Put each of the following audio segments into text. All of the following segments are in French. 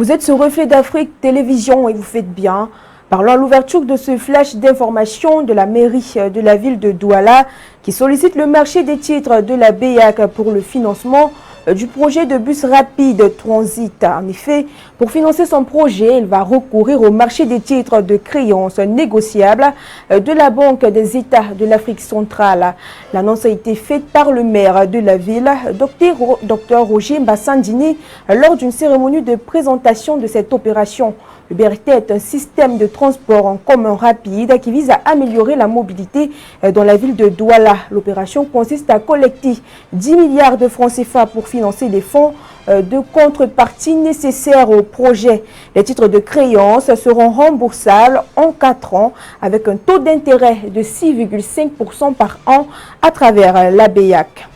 Vous êtes sur Reflet d'Afrique Télévision et vous faites bien. Parlons à l'ouverture de ce flash d'information de la mairie de la ville de Douala qui sollicite le marché des titres de la BEAC pour le financement du projet de bus rapide transit. En effet, pour financer son projet, il va recourir au marché des titres de créances négociables de la Banque des États de l'Afrique centrale. L'annonce a été faite par le maire de la ville, Dr Roger Mbassandini, lors d'une cérémonie de présentation de cette opération. Le BRT est un système de transport en commun rapide qui vise à améliorer la mobilité dans la ville de Douala. L'opération consiste à collecter 10 milliards de francs CFA pour financer les fonds de contrepartie nécessaires au projet. Les titres de créance seront remboursables en 4 ans avec un taux d'intérêt de 6,5% par an à travers la BEAC.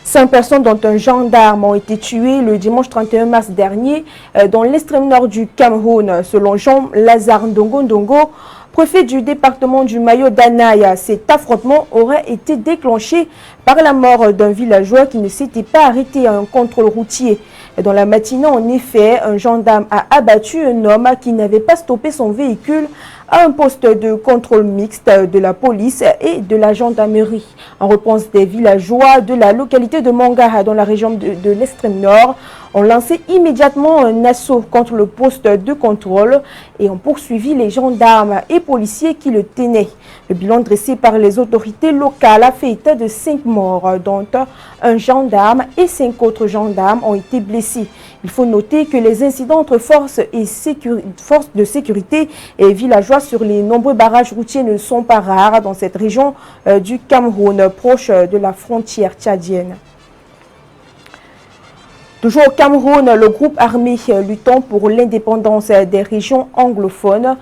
5 personnes dont un gendarme ont été tuées le dimanche 31 mars dernier dans l'extrême nord du Cameroun. Selon Jean-Lazare Ndongo, préfet du département du Mayo-Danaï, cet affrontement aurait été déclenché par la mort d'un villageois qui ne s'était pas arrêté à un contrôle routier. Dans la matinée, en effet, un gendarme a abattu un homme qui n'avait pas stoppé son véhicule à un poste de contrôle mixte de la police et de la gendarmerie. En réponse, des villageois de la localité de Manga, dans la région de l'extrême nord, ont lancé immédiatement un assaut contre le poste de contrôle et ont poursuivi les gendarmes et policiers qui le tenaient. Le bilan dressé par les autorités locales a fait état de 5 morts, dont un gendarme et 5 autres gendarmes ont été blessés. Il faut noter que les incidents entre forces de sécurité et villageois sur les nombreux barrages routiers ne sont pas rares dans cette région du Cameroun, proche de la frontière tchadienne. Toujours au Cameroun, le groupe armé luttant pour l'indépendance des régions anglophones,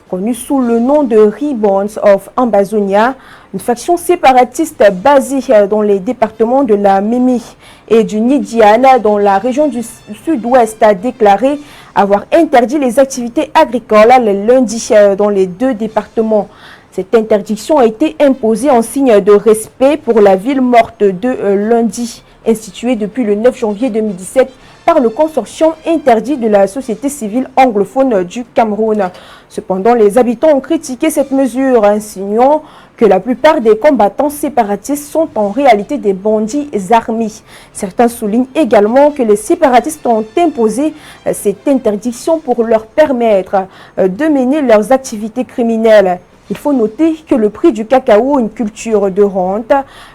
connu sous le nom de Ribbons of Ambazonia, une faction séparatiste basée dans les départements de la Mémé et du Nidiane, dans la région du sud-ouest, a déclaré avoir interdit les activités agricoles les lundis dans les 2 départements. Cette interdiction a été imposée en signe de respect pour la ville morte de lundi, instituée depuis le 9 janvier 2017 par le consortium interdit de la société civile anglophone du Cameroun. Cependant, les habitants ont critiqué cette mesure, insinuant que la plupart des combattants séparatistes sont en réalité des bandits armés. Certains soulignent également que les séparatistes ont imposé cette interdiction pour leur permettre de mener leurs activités criminelles. Il faut noter que le prix du cacao, une culture de rente,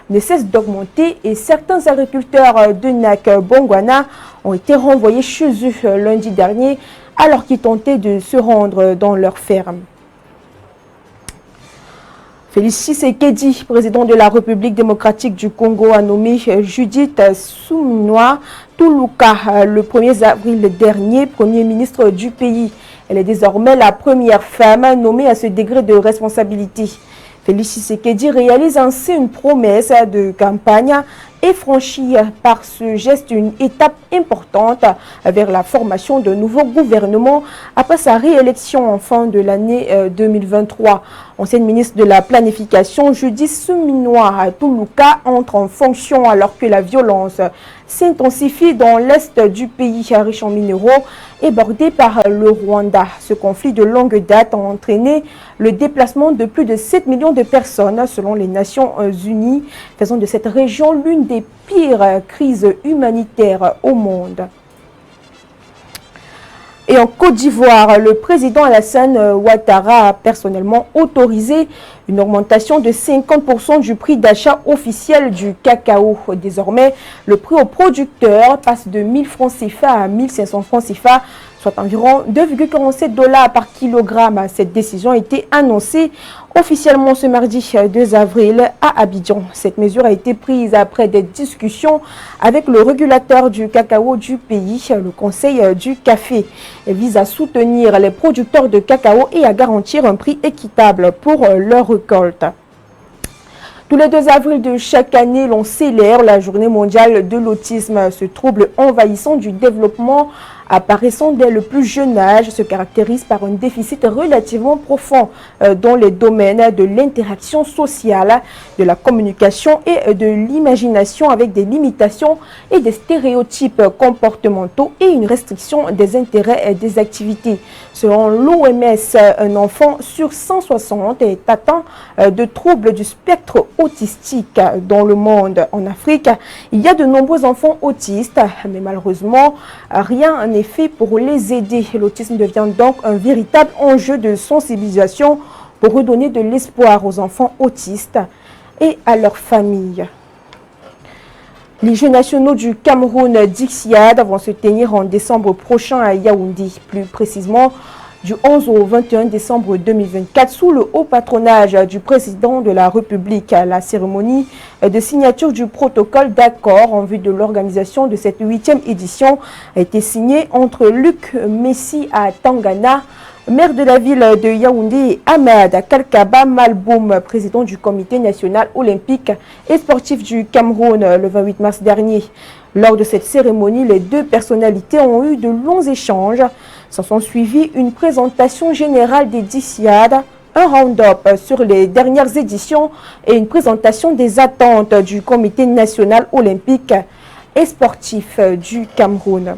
ne cesse d'augmenter et certains agriculteurs de Nak-Bongwana ont été renvoyés chez eux lundi dernier alors qu'ils tentaient de se rendre dans leur ferme. Félix Tshisekedi, président de la République démocratique du Congo, a nommé Judith Suminwa Tuluka le 1er avril dernier, Premier ministre du pays. Elle est désormais la première femme nommée à ce degré de responsabilité. Félix Tshisekedi réalise ainsi une promesse de campagne et franchit par ce geste une étape importante vers la formation d'un nouveau gouvernement après sa réélection en fin de l'année 2023. Ancienne ministre de la Planification, Judith Suminwa Tuluka entre en fonction alors que la violence s'intensifie dans l'est du pays riche en minéraux et bordé par le Rwanda. Ce conflit de longue date a entraîné le déplacement de plus de 7 millions de personnes selon les Nations Unies, faisant de cette région l'une des pires crises humanitaires au monde. Et en Côte d'Ivoire, le président Alassane Ouattara a personnellement autorisé une augmentation de 50% du prix d'achat officiel du cacao. Désormais, le prix au producteur passe de 1000 francs CFA à 1500 francs CFA, soit environ 2,47 $ par kilogramme. Cette décision a été annoncée officiellement ce mardi 2 avril à Abidjan. Cette mesure a été prise après des discussions avec le régulateur du cacao du pays, le Conseil du café. Elle vise à soutenir les producteurs de cacao et à garantir un prix équitable pour leur récolte. Tous les 2 avril de chaque année, l'on célèbre la journée mondiale de l'autisme. Ce trouble envahissant du développement apparaissant dès le plus jeune âge, se caractérise par un déficit relativement profond dans les domaines de l'interaction sociale, de la communication et de l'imagination, avec des limitations et des stéréotypes comportementaux et une restriction des intérêts et des activités. Selon l'OMS, un enfant sur 160 est atteint de troubles du spectre autistique dans le monde. En Afrique, il y a de nombreux enfants autistes, mais malheureusement, rien n'est fait pour les aider. L'autisme devient donc un véritable enjeu de sensibilisation pour redonner de l'espoir aux enfants autistes et à leurs familles. Les Jeux nationaux du Cameroun d'Ixiad vont se tenir en décembre prochain à Yaoundé, plus précisément du 11 au 21 décembre 2024, sous le haut patronage du président de la République. La cérémonie de signature du protocole d'accord en vue de l'organisation de cette 8e édition a été signée entre Luc Messi à Tangana, maire de la ville de Yaoundé, et Ahmed Kalkaba Malboum, président du comité national olympique et sportif du Cameroun, le 28 mars dernier. Lors de cette cérémonie, les deux personnalités ont eu de longs échanges. S'en sont suivis une présentation générale des DICIAD, un round-up sur les dernières éditions et une présentation des attentes du comité national olympique et sportif du Cameroun.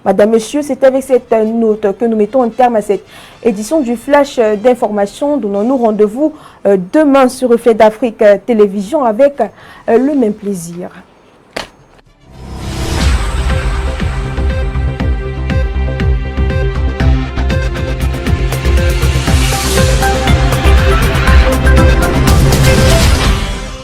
Madame, Monsieur, c'est avec cette note que nous mettons un terme à cette édition du Flash d'information. Donnons-nous rendez-vous demain sur Reflet d'Afrique Télévision avec le même plaisir.